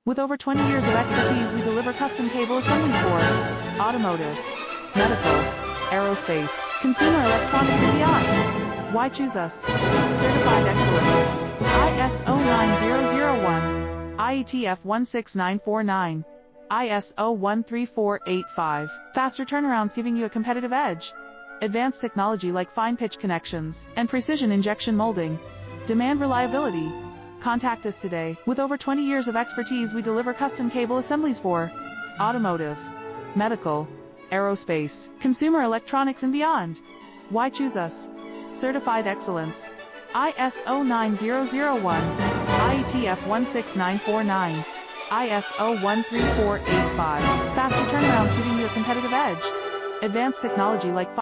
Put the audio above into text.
With over 20 years of expertise, we deliver custom cable assemblies for automotive, medical, aerospace, consumer electronics, and beyond. Why choose us? Certified excellence. ISO 9001, IATF 16949, ISO 13485. Faster turnarounds giving you a competitive edge. Advanced technology like fine pitch connections and precision injection molding. Demand reliability. Contact us today. With over 20 years of expertise, we deliver custom cable assemblies for automotive, medical, aerospace, consumer electronics, and beyond. Why choose us? Certified excellence. ISO 9001, IATF 16949, ISO 13485. Faster turnarounds giving you a competitive edge. Advanced technology like